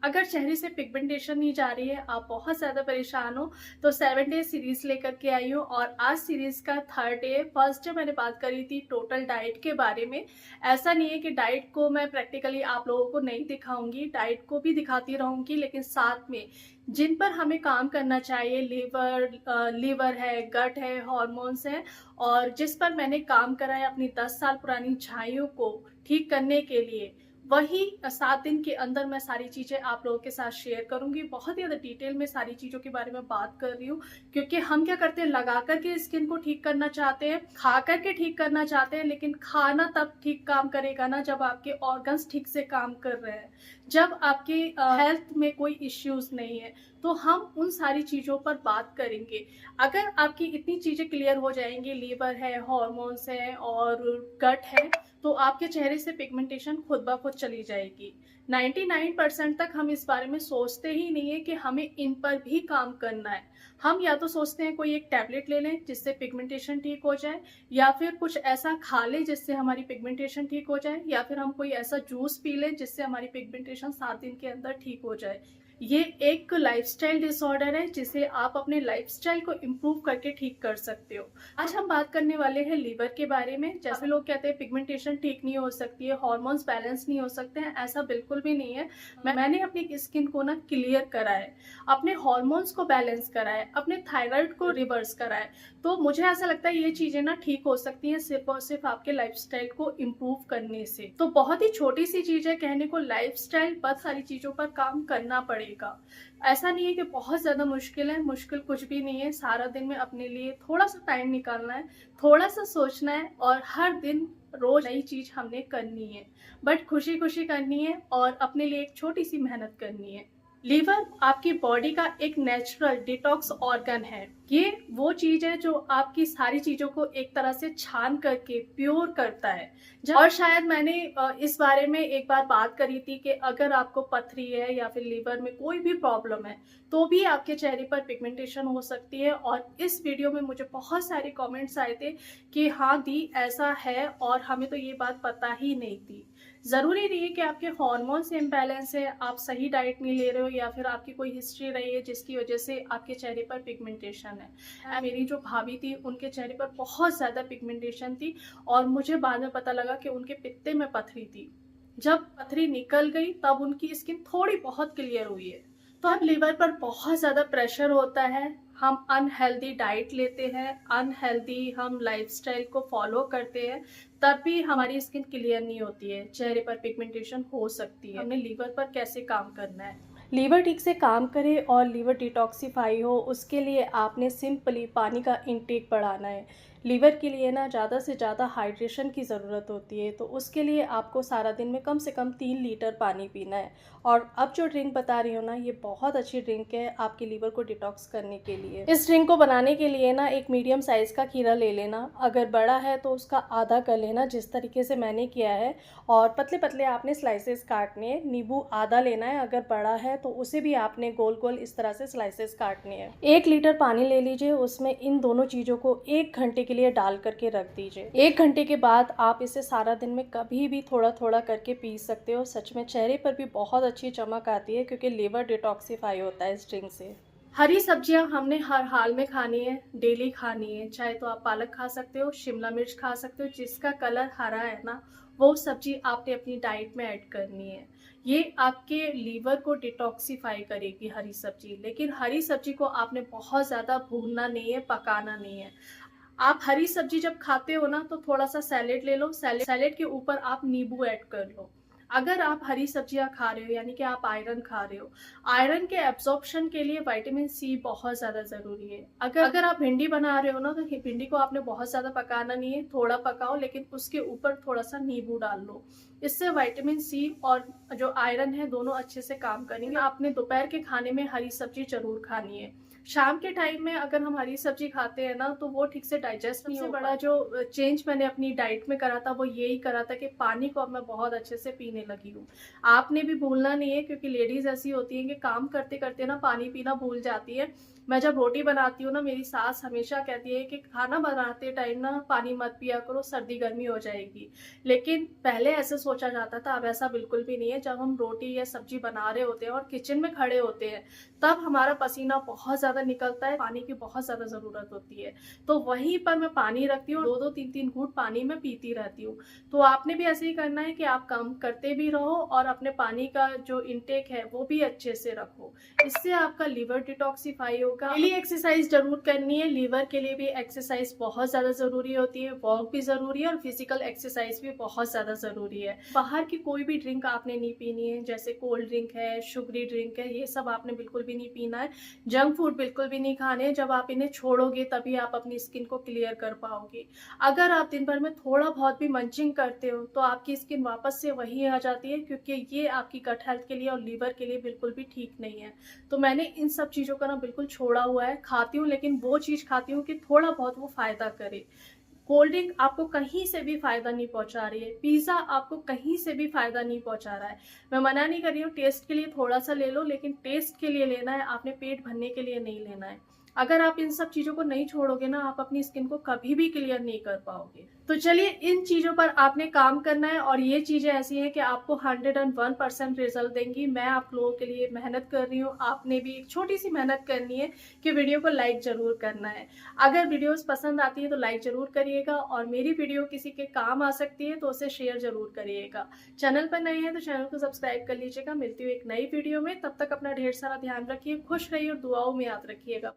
अगर चेहरे से पिगमेंटेशन नहीं जा रही है, आप बहुत ज़्यादा परेशान हो, तो 7 डे सीरीज़ लेकर के आई हूँ और आज सीरीज़ का थर्ड डे। फर्स्ट डे मैंने बात करी थी टोटल डाइट के बारे में। ऐसा नहीं है कि डाइट को मैं प्रैक्टिकली आप लोगों को नहीं दिखाऊंगी, डाइट को भी दिखाती रहूंगी, लेकिन साथ में जिन पर हमें काम करना चाहिए, लीवर है, गट है, हॉर्मोन्स है, और जिस पर मैंने काम करा है अपनी 10 साल पुरानी झाइयों को ठीक करने के लिए, वही 7 दिन के अंदर मैं सारी चीज़ें आप लोगों के साथ शेयर करूंगी। बहुत ही ज़्यादा डिटेल में सारी चीज़ों के बारे में बात कर रही हूँ, क्योंकि हम क्या करते हैं, लगा करके स्किन को ठीक करना चाहते हैं, खा करके ठीक करना चाहते हैं, लेकिन खाना तब ठीक काम करेगा ना जब आपके ऑर्गन्स ठीक से काम कर रहे हैं, जब आपके हेल्थ में कोई इश्यूज नहीं है। तो हम उन सारी चीज़ों पर बात करेंगे। अगर आपकी इतनी चीज़ें क्लियर हो जाएंगी, लीवर है, हॉर्मोन्स है और गट है, तो आपके चेहरे से पिगमेंटेशन खुद ब खुद चली जाएगी। 99% तक हम इस बारे में सोचते ही नहीं है कि हमें इन पर भी काम करना है। हम या तो सोचते हैं कोई एक टैबलेट ले लें जिससे पिगमेंटेशन ठीक हो जाए, या फिर कुछ ऐसा खा लें जिससे हमारी पिगमेंटेशन ठीक हो जाए, या फिर हम कोई ऐसा जूस पी लें जिससे हमारी पिगमेंटेशन 7 दिन के अंदर ठीक हो जाए। ये एक लाइफस्टाइल डिसऑर्डर है जिसे आप अपने लाइफस्टाइल को इम्प्रूव करके ठीक कर सकते हो। आज हम बात करने वाले हैं लीवर के बारे में। जैसे लोग कहते हैं पिगमेंटेशन ठीक नहीं हो सकती है, हॉर्मोन्स बैलेंस नहीं हो सकते हैं, ऐसा बिल्कुल भी नहीं है। मैंने अपनी स्किन को ना क्लियर करा है, अपने हॉर्मोन्स को बैलेंस करा है, अपने थायराइड को रिवर्स करा है। तो मुझे ऐसा लगता है ये चीजें ना ठीक हो सकती हैं सिर्फ और सिर्फ आपके लाइफस्टाइल को इम्प्रूव करने से। तो बहुत ही छोटी सी चीज है कहने को लाइफस्टाइल, बहुत सारी चीजों पर काम करना पड़ेगा। ऐसा नहीं है कि बहुत ज्यादा मुश्किल है, मुश्किल कुछ भी नहीं है। सारा दिन में अपने लिए थोड़ा सा टाइम निकालना है, थोड़ा सा सोचना है, और हर दिन रोज नई चीज हमने करनी है, बट खुशी खुशी करनी है और अपने लिए एक छोटी सी मेहनत करनी है। लीवर आपकी बॉडी का एक नेचुरल डिटॉक्स ऑर्गन है। ये वो चीज है जो आपकी सारी चीजों को एक तरह से छान करके प्योर करता है। और शायद मैंने इस बारे में एक बार बात करी थी कि अगर आपको पथरी है या फिर लीवर में कोई भी प्रॉब्लम है, तो भी आपके चेहरे पर पिगमेंटेशन हो सकती है। और इस वीडियो में मुझे बहुत सारे कमेंट्स आए थे कि हाँ दी ऐसा है, और हमें तो ये बात पता ही नहीं थी। जरूरी नहीं है कि आपके हार्मोन्स इम्बैलेंस है, आप सही डाइट नहीं ले रहे हो, या फिर आपकी कोई हिस्ट्री रही है जिसकी वजह से आपके चेहरे पर पिगमेंटेशन है। मेरी जो भाभी थी उनके चेहरे पर बहुत ज्यादा पिगमेंटेशन थी, और मुझे बाद में पता लगा कि उनके पित्ते में पथरी थी। जब पथरी निकल गई तब उनकी स्किन थोड़ी बहुत क्लियर हुई है। तो अब लीवर पर बहुत ज़्यादा प्रेशर होता है, हम अनहेल्दी डाइट लेते हैं, अनहेल्दी हम लाइफस्टाइल को फॉलो करते हैं, तब भी हमारी स्किन क्लियर नहीं होती है, चेहरे पर पिगमेंटेशन हो सकती है। हमें लीवर पर कैसे काम करना है, लीवर ठीक से काम करे और लीवर डिटॉक्सिफाई हो, उसके लिए आपने सिंपली पानी का इंटेक बढ़ाना है। लीवर के लिए ना ज़्यादा से ज़्यादा हाइड्रेशन की ज़रूरत होती है, तो उसके लिए आपको सारा दिन में कम से कम 3 लीटर पानी पीना है। और अब जो ड्रिंक बता रही हूँ ना, ये बहुत अच्छी ड्रिंक है आपके लीवर को डिटॉक्स करने के लिए। इस ड्रिंक को बनाने के लिए ना एक मीडियम साइज़ का खीरा ले लेना, अगर बड़ा है तो उसका आधा कर लेना जिस तरीके से मैंने किया है, और पतले पतले आपने स्लाइसेस काटने हैं। नींबू आधा लेना है, अगर बड़ा है तो उसे भी आपने गोल गोल इस तरह से स्लाइसेस काटने हैं। 1 लीटर पानी ले लीजिए, उसमें इन दोनों चीज़ों को 1 घंटे के लिए डाल करके रख दीजिए। 1 घंटे के बाद आप इसे सारा दिन में कभी भी थोड़ा थोड़ा करके पी सकते हो। सच में चेहरे पर भी बहुत अच्छी चमक आती है, क्योंकि लीवर डिटॉक्सिफाई होता है इस ड्रिंक से। हरी सब्जियां हमने हर हाल में खानी है, डेली खानी है। चाहे तो आप पालक खा सकते हो, शिमला मिर्च खा सकते हो, जिसका कलर हरा है ना, वो सब्जी आपने अपनी डाइट में ऐड करनी है। ये आपके लीवर को डिटॉक्सिफाई करेगी हरी सब्जी, लेकिन हरी सब्जी को आपने बहुत ज़्यादा भूनना नहीं है, पकाना नहीं है। आप हरी सब्जी जब खाते हो ना, तो थोड़ा सा सैलेड ले लो, सैलेड के ऊपर आप नींबू ऐड कर लो। अगर आप हरी सब्जियां खा रहे हो यानी कि आप आयरन खा रहे हो, आयरन के एब्जॉर्प्शन के लिए विटामिन सी बहुत ज्यादा जरूरी है। अगर आप भिंडी बना रहे हो ना, तो भिंडी को आपने बहुत ज्यादा पकाना नहीं है, थोड़ा पकाओ, लेकिन उसके ऊपर थोड़ा सा नींबू डाल लो। इससे विटामिन सी और जो आयरन है दोनों अच्छे से काम करेंगे। आपने दोपहर के खाने में हरी सब्जी जरूर खानी है। शाम के टाइम में अगर हम हरी सब्जी खाते हैं ना, तो वो ठीक से डाइजेस्ट नहीं होगा। बड़ा जो चेंज मैंने अपनी डाइट में करा था वो यही करा था कि पानी को अब मैं बहुत अच्छे से पीने लगी हूँ। आपने भी भूलना नहीं है, क्योंकि लेडीज ऐसी होती हैं कि काम करते करते ना पानी पीना भूल जाती है। मैं जब रोटी बनाती हूँ ना, मेरी सास हमेशा कहती है कि खाना बनाते टाइम ना पानी मत पिया करो, सर्दी गर्मी हो जाएगी। लेकिन पहले ऐसे सोचा जाता था, अब ऐसा बिल्कुल भी नहीं है। जब हम रोटी या सब्जी बना रहे होते हैं और किचन में खड़े होते हैं, तब हमारा पसीना बहुत ज़्यादा निकलता है, पानी की बहुत ज़्यादा ज़रूरत होती है। तो वहीं पर मैं पानी रखती हूँ, 2-2 3-3 घूँट पानी मैं पीती रहती हूँ। तो आपने भी ऐसे ही करना है कि आप काम करते भी रहो और अपने पानी का जो इंटेक है वो भी अच्छे से रखो। इससे आपका लीवर डिटॉक्सिफाई होगा। डेली एक्सरसाइज जरूर करनी है, लीवर के लिए भी एक्सरसाइज बहुत ज़्यादा ज़रूरी होती है, वॉक भी ज़रूरी है और फिजिकल एक्सरसाइज भी बहुत ज़्यादा ज़रूरी है। बाहर की कोई भी ड्रिंक आपने नहीं पीनी है, जैसे कोल्ड ड्रिंक है, शुगरी ड्रिंक है, ये सब आपने बिल्कुल भी नहीं पीना है। जंक फूड बिल्कुल भी नहीं खाने हैं। जब आप इन्हें छोड़ोगे तभी आप अपनी स्किन को क्लियर कर पाओगे। अगर आप दिन भर में थोड़ा बहुत भी मंचिंग करते हो तो आपकी स्किन वापस से वही आ जाती है, क्योंकि ये आपकी गट हेल्थ के लिए और लीवर के लिए बिल्कुल भी ठीक नहीं है। तो मैंने इन सब चीज़ों का ना बिल्कुल छोड़ा हुआ है। खाती हूँ, लेकिन वो चीज़ खाती हूँ कि थोड़ा बहुत वो फ़ायदा करे। कोल्ड ड्रिंक आपको कहीं से भी फ़ायदा नहीं पहुँचा रही है, पिज़्ज़ा आपको कहीं से भी फ़ायदा नहीं पहुँचा रहा है। मैं मना नहीं कर रही हूँ, टेस्ट के लिए थोड़ा-सा ले लो, लेकिन टेस्ट के लिए लेना है, आपने पेट भरने के लिए नहीं लेना है। अगर आप इन सब चीज़ों को नहीं छोड़ोगे ना, आप अपनी स्किन को कभी भी क्लियर नहीं कर पाओगे। तो चलिए, इन चीज़ों पर आपने काम करना है और ये चीज़ें ऐसी हैं कि आपको 101% रिज़ल्ट देंगी। मैं आप लोगों के लिए मेहनत कर रही हूँ, आपने भी एक छोटी-सी मेहनत करनी है कि वीडियो को लाइक ज़रूर करना है। अगर वीडियोस पसंद आती है तो लाइक ज़रूर करिएगा और मेरी वीडियो किसी के काम आ सकती है तो उसे शेयर ज़रूर करिएगा। चैनल पर नए हैं तो चैनल को सब्सक्राइब कर लीजिएगा। मिलती हूँ एक नई वीडियो में, तब तक अपना ढेर सारा ध्यान रखिए, खुश रहिए और दुआओं में याद रखिएगा।